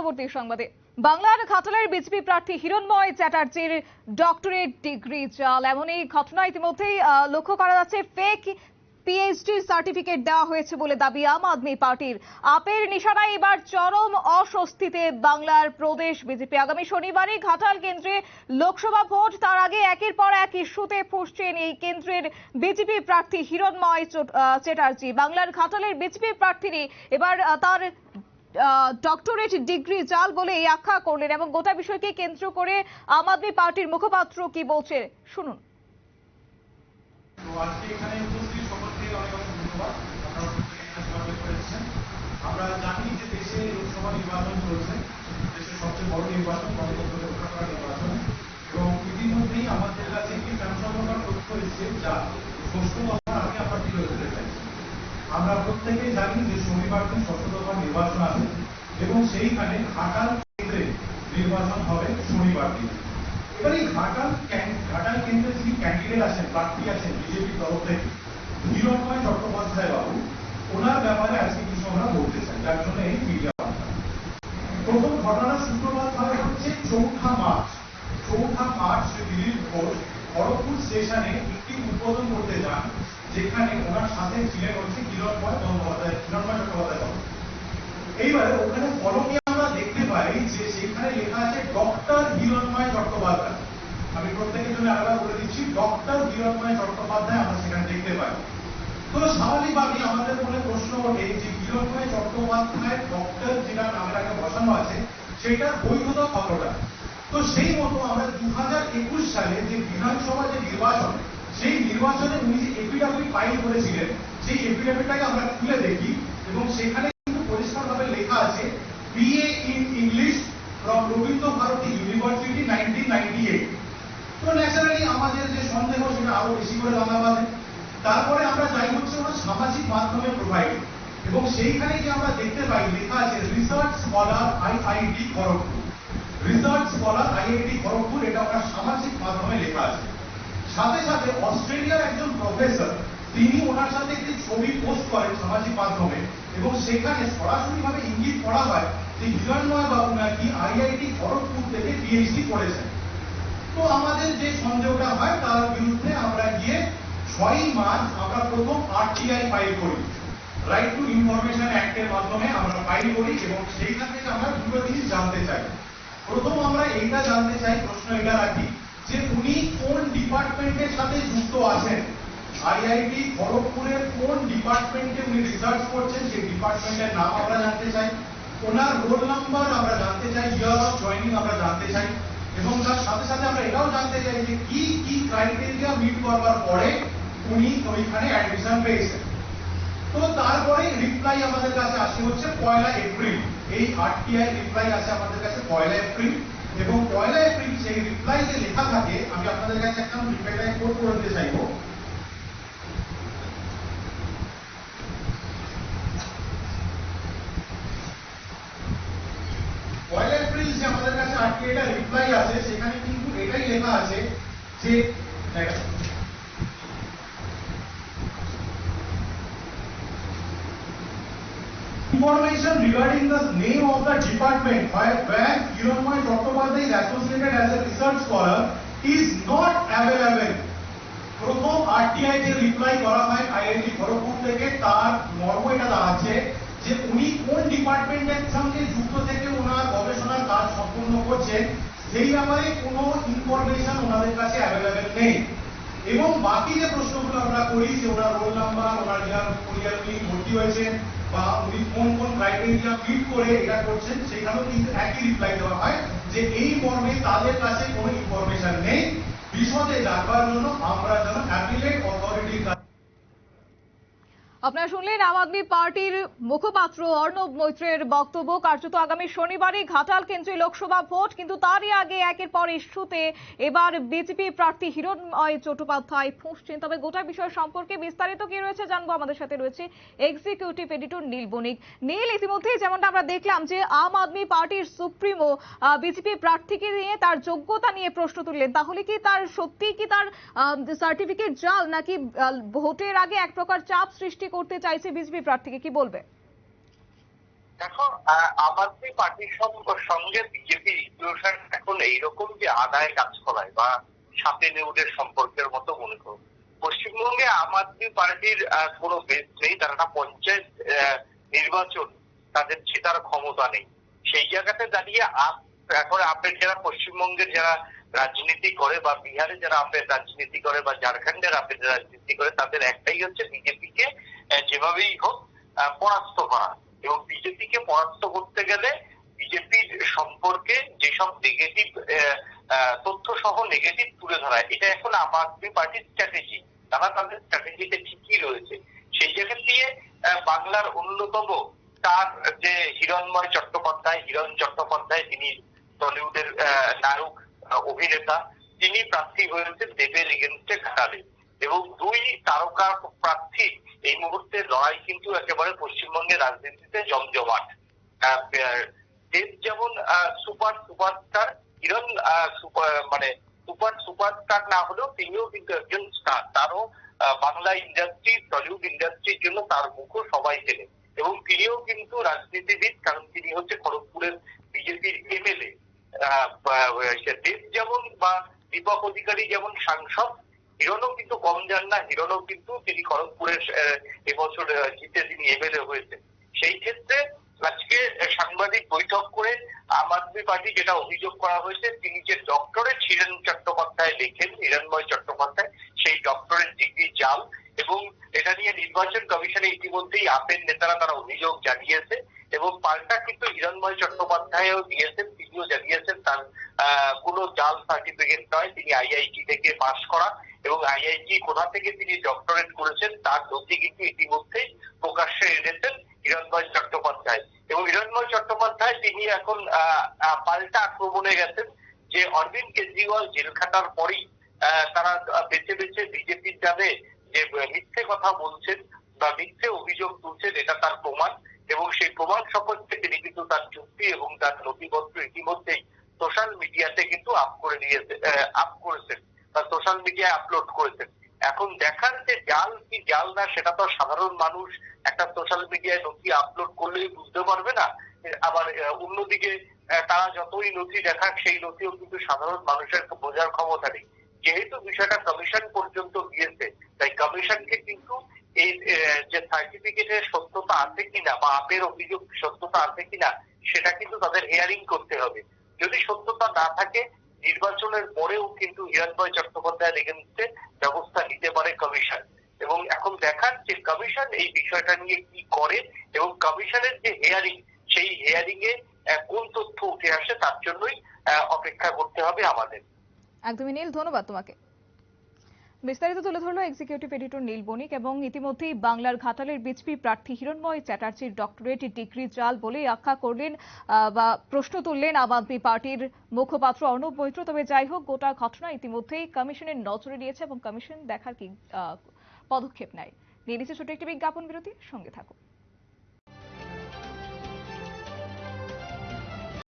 পরবর্তী সংবাদে বাংলার ঘাটালের বিজেপি প্রার্থী হিরণময় চ্যাটার্জির ডক্টরেট ডিগ্রি জাল। এমনই ঘটনা ইতিমধ্যেই লক্ষ্য করা যাচ্ছে। ফেক পিএইচডি সার্টিফিকেট দেওয়া হয়েছে বলে দাবি আম আদমি পার্টির। আপের নিশানায় এবার চরম অস্বস্তিতে বাংলার প্রদেশ বিজেপি। আগামী শনিবারই ঘাটাল কেন্দ্রে লোকসভা ভোট, তার আগে একের পর এক ইস্যুতে ফুঁসছেন এই কেন্দ্রের বিজেপি প্রার্থী হিরণময় চ্যাটার্জি। বাংলার ঘাটালের বিজেপি প্রার্থীরই এবার তার ডক্টরেট ডিগ্রি জাল বলে এই আখ্যা করলেন, এবং গোটা বিষয়কে কেন্দ্র করে আম আদমি পার্টির মুখপাত্র কি বলছে শুনুন। আমরা জানি যে দেশে লোকসভা নির্বাচন চলছে, দেশের সবচেয়ে বড় নির্বাচন, গণতন্ত্র রক্ষা করা নির্বাচন, এবং ইতিমধ্যেই আমাদের কাছে একটি চাঞ্চল্যকর তথ্য এসেছে যা ষষ্ঠ দফার আগে আমরা তুলে ধরতে চাইছি। আমরা প্রত্যেকেই জানি যে শনিবার দিন ষষ্ঠ দফার নির্বাচন আছে এবং সেইখানে ঘাটাল কেন্দ্রে নির্বাচন হবে শনিবার দিন। এবার এই ঘাটাল কেন্দ্রে যিনি ক্যান্ডিডেট আছেন, প্রার্থী আছেন বিজেপির তরফ থেকে, হিরণময় চট্টোপাধ্যায় বাবু, ওনার ব্যাপারে আজকে কিছু আমরা বলতে চাই, যার জন্য এই মিডিয়া বার্তা। প্রথম ঘটনার সূত্রপাত হয় হচ্ছে 4ঠা মার্চ দিলীপ ঘোষ খড়গপুর স্টেশনে একটি উদ্বোধন করতে যান, যেখানে ওনার সাথে ছিলেন হচ্ছে হিরণময় চট্টোপাধ্যায় বাবু। এইবারে ওখানে ফলকে আমরা দেখতে পাই যে সেখানে লেখা আছে ডক্টর হিরণময় চট্টোপাধ্যায়। আমি প্রত্যেকের জন্য আলাদা বলে দিচ্ছি, ডক্টর হিরণময় চট্টোপাধ্যায় আমরা সেখানে দেখতে পাই। তো স্বাভাবিকভাবেই আমাদের মনে প্রশ্ন ওঠে যে হিরণময় চট্টোপাধ্যায় ডক্টর যেটা নামের আগে বসানো আছে সেটার বৈধতা কতটা। তো সেই মতো আমরা 2021 সালে যে বিধানসভা যে নির্বাচন, সেই নির্বাচনে উনি যে এফিডাভিট ফাইল করেছিলেন, সেই এফিডাভিটটাকে আমরা খুলে দেখি এবং সেখানে কিন্তু পরিষ্কারভাবে লেখা আছে BA in English from Rabindra Bharati university 1998। তো ন্যাচারালি আমাদের যে সন্দেহ সেটা আরো বেশি করে দানা বাঁধে। তারপরে আমরা যাই হচ্ছে ওনার সামাজিক মাধ্যমে প্রোফাইল, এবং সেইখানে যে আমরা দেখতে পাই লেখা আছে research scholar IIT Kharagpur. Research scholar IIT Kharagpur, এটা ওনার সামাজিক মাধ্যমে লেখা আছে। সাথে সাথে অস্ট্রেলিয়ার একজন প্রফেসর, তিনি ওনার সাথে একটি ছবি পোস্ট করেন সামাজিক মাধ্যমে, এবং সেখানে সরাসরি ভাবে ইঙ্গিত করা হয় যে হিরণময় বাবু নাকি আইআইটি খড়গপুর থেকে পিএইচডি করেছেন। তো আমাদের যে সন্দেহটা হয় তার বিরুদ্ধে আমরা গিয়ে 6ই মার্চ আমরা প্রথম আরটিআই ফাইল করি, রাইট টু ইনফরমেশন অ্যাক্টের মাধ্যমে আমরা ফাইল করি, এবং সেইখান থেকে আমরা দুটো জিনিস জানতে চাই। প্রথম আমরা এইটা জানতে চাই, প্রশ্ন এটা রাখি যে উনি কোন ডিপার্টমেন্টের সাথে যুক্ত আছেন, আইআইটি খড়গপুরের কোন ডিপার্টমেন্টে উনি রিসার্চ করছেন সেই ডিপার্টমেন্টের নাম আমরা জানতে চাই, ওনার রোল নাম্বার আমরা জানতে চাই, ইয়ার অফ জয়েনিং আমরা জানতে চাই, এবং তার সাথে সাথে আমরা এটাও জানতে চাই যে কি কি ক্রাইটেরিয়া মিট করবার পরে উনি ওইখানে অ্যাডমিশন পেয়েছেন। তো তারপরে রিপ্লাই আমাদের কাছে আসে হচ্ছে 1 এপ্রিল। এই আরটিআই রিপ্লাই আসে আমাদের কাছে 1 এপ্রিল, এবং 1 এপ্রিল সেই রিপ্লাইতে লেখা থাকে, আমি আপনাদের কাছে একটা রিপ্লাই কোট করে দিতে চাইবো। এপ্রিল যে আমাদের কাছে আরটিআইটা রিপ্লাই আছে, সেখানে কিন্তু এটাই লেখা আছে যে information regarding the name of the department where Hiranmoy Chattopadhyay is associated as a research scholar is not available. প্রথম আরটিআই যে রিপ্লাই করা হয় আইআইটি খড়গপুর থেকে, তার মর্ম এটা দাঁড়াচ্ছে যে উনি কোন ডিপার্টমেন্টের সঙ্গে যুক্ত থেকে ওনার গবেষণার কাজ সম্পূর্ণ করছেন সেই ব্যাপারে কোনো ইনফরমেশন ওনাদের কাছে অ্যাভেলেবেল নেই। এবং বাকি যে প্রশ্নগুলো আমরা করি যে ওনার রোল নাম্বার, ওনার ইয়ার উনি ভর্তি হয়েছেন বা উনি কোন কোন ক্রাইটেরিয়া মিট করে এটা করছেন, সেখানেও কিন্তু একই রিপ্লাই দেওয়া হয় যে এই মর্মে তাদের কাছে কোনো ইনফরমেশন নেই। বিশদে জানবার জন্য আমরা যেন অ্যাপিলেট অথরিটির কাছে। আপনারা শুনলেন আম আদমি পার্টির মুখপাত্র অর্ণব মৈত্রের বক্তব্য। কার্যত আগামী শনিবারই ঘাটাল কেন্দ্রে লোকসভা ভোট, কিন্তু তারই আগে একের পর ইস্যুতে এবার বিজেপি প্রার্থী হিরণময় চট্টোপাধ্যায় ফুঁসছেন। তবে গোটা বিষয় সম্পর্কে বিস্তারিত কি রয়েছে জানবো। আমাদের সাথে রয়েছে এক্সিকিউটিভ এডিটর নীল বণিক। নীল, ইতিমধ্যেই যেমনটা আমরা দেখলাম যে আম আদমি পার্টির সুপ্রিমো বিজেপি প্রার্থীকে নিয়ে তার যোগ্যতা নিয়ে প্রশ্ন তুললেন, তাহলে কি তার সত্যি কি তার সার্টিফিকেট জাল, নাকি ভোটের আগে এক প্রকার চাপ সৃষ্টি করতে চাইছে বিজেপি প্রার্থীকে, কি বলবে? দেখো, আম আদমি পার্টির সঙ্গে বিজেপির ইকুয়েশন এখন এইরকম যে আদায় গাছতলায় বা সাপে নেউলের সম্পর্কের মতো মনে করো। পশ্চিমবঙ্গে আম আদমি পার্টির কোনো বেস নেই, তারা একটা পঞ্চায়েত নির্বাচন তাদের জেতার ক্ষমতা নেই। সেই জায়গাতে দাঁড়িয়ে এখন আপনার যারা পশ্চিমবঙ্গের যারা রাজনীতি করে বা বিহারে যারা আপনার রাজনীতি করে বা ঝাড়খণ্ডের আপনার রাজনীতি করে, তাদের একটাই হচ্ছে বিজেপিকে যেভাবেই হোক পরাস্ত করা। এবং বিজেপিকে পরাস্ত করতে গেলে বিজেপির সম্পর্কে যেসব নেগেটিভ তথ্য সহ নেগেটিভ তুলে ধরা, এটা এখন আম আদমি পার্টির স্ট্র্যাটেজি। তারা তাদের স্ট্র্যাটেজিতে ঠিকই রয়েছে। সেই জায়গা দিয়ে বাংলার অন্যতম তার যে হিরণ চট্টোপাধ্যায়, তিনি টলিউডের নায়ক অভিনেতা, তিনি প্রার্থী হয়েছেন দেবের এগেনস্টে ঘাটালে। এবং দুই তারকা প্রার্থী এই মুহূর্তে লড়াই কিন্তু একেবারে পশ্চিমবঙ্গের রাজনীতিতে জমজমাট। দেব যেমন সুপারস্টার, হিরণ মানে সুপারস্টার না হলেও তিনিও কিন্তু একজন স্টার। তারও বাংলা ইন্ডাস্ট্রি, টলিউড ইন্ডাস্ট্রির জন্য তার মুখও সবাই চেনে। এবং তিনিও কিন্তু রাজনীতিবিদ, কারণ তিনি হচ্ছে খড়গপুরের বিজেপির এমএলএ। দেব যেমন বা দীপক অধিকারী যেমন সাংসদ, হিরণও কিন্তু কম যান না। হিরণও কিন্তু তিনি খড়গপুরের এবছর জিতে তিনি এমএলএ হয়েছেন। সেই ক্ষেত্রে আজকে সাংবাদিক বৈঠক করে আম আদমি পার্টি যেটা অভিযোগ করা হয়েছে, তিনি যে ডক্টরেট হিরণ চট্টোপাধ্যায় লেখেন, হিরণময় চট্টোপাধ্যায়, সেই ডক্টরেট ডিগ্রি জাল। এবং এটা নিয়ে নির্বাচন কমিশনে ইতিমধ্যেই আপের নেতারা তারা অভিযোগ জানিয়েছে। এবং পাল্টা কিন্তু হিরণময় চট্টোপাধ্যায়ও দিয়েছেন, তিনিও জানিয়েছেন তার কোনো জাল সার্টিফিকেট নয়, তিনি আইআইটি থেকে পাশ করা। এবং আইআইটি কোথা থেকে তিনি ডক্টরেট করেছেন তার নথি কিন্তু ইতিমধ্যেই প্রকাশ্যে এনেছেন হিরণময় চট্টোপাধ্যায়। এবং হিরণময় চট্টোপাধ্যায় তিনি এখন পাল্টা আক্রমণে গেছেন যে অরবিন্দ কেজরিওয়াল জেল খাটার পরেই তারা বেছে বেছে বিজেপির নামে যে মিথ্যে কথা বলছেন বা মিথ্যে অভিযোগ তুলছেন, এটা তার প্রমাণ। এবং সেই প্রমাণ সপক্ষে তিনি কিন্তু তার চুক্তি এবং তার নথিপত্র ইতিমধ্যেই সোশ্যাল মিডিয়াতে কিন্তু আপ করেছেন বা সোশ্যাল মিডিয়ায় আপলোড করেছেন। এখন দেখার যে জাল কি জাল না, সেটা তো সাধারণ মানুষ একটা সোশ্যাল মিডিয়ায় নথি আপলোড করলেই বুঝতে পারবে না। আবার অন্যদিকে তারা যতই নথি দেখাক, সেই নথিও কিন্তু সাধারণ মানুষের বোঝার ক্ষমতা নেই। যেহেতু বিষয়টা কমিশন পর্যন্ত গিয়েছে, তাই কমিশনকে কিন্তু এই যে সার্টিফিকেটের সত্যতা আছে কিনা বা আপের অভিযোগ সত্যতা আছে কিনা, সেটা কিন্তু তাদের হিয়ারিং করতে হবে। যদি সত্যতা না থাকে, নির্বাচনের পরেও কিন্তু হিরণময় চট্টোপাধ্যায়ের এগেনস্টে ব্যবস্থা নিতে পারে কমিশন। এবং এখন দেখার যে কমিশন এই বিষয়টা নিয়ে কি করে এবং কমিশনের যে হিয়ারিং, সেই হিয়ারিং এ কোন তথ্য উঠে আসে, তার জন্যই অপেক্ষা করতে হবে আমাদের। একদমই নীল, ধন্যবাদ তোমাকে। বিস্তারিত তুলে ধরলো এক্সিকিউটিভ এডিটর নীল বণিক। এবং ইতিমধ্যেই বাংলার ঘাটালের বিজেপি প্রার্থী হিরণময় চ্যাটার্জির ডক্টরেট ডিগ্রি জাল বলেই আখ্যা করলেন বা প্রশ্ন তুললেন আম আদমি পার্টির মুখপাত্র অর্ণব মৈত্র। তবে যাই হোক, গোটা ঘটনা ইতিমধ্যেই কমিশনের নজরে নিয়েছে এবং কমিশন দেখার কি পদক্ষেপ নেয়। নিয়ে নিচ্ছে ছোট একটি বিজ্ঞাপন বিরতি, সঙ্গে থাকুন।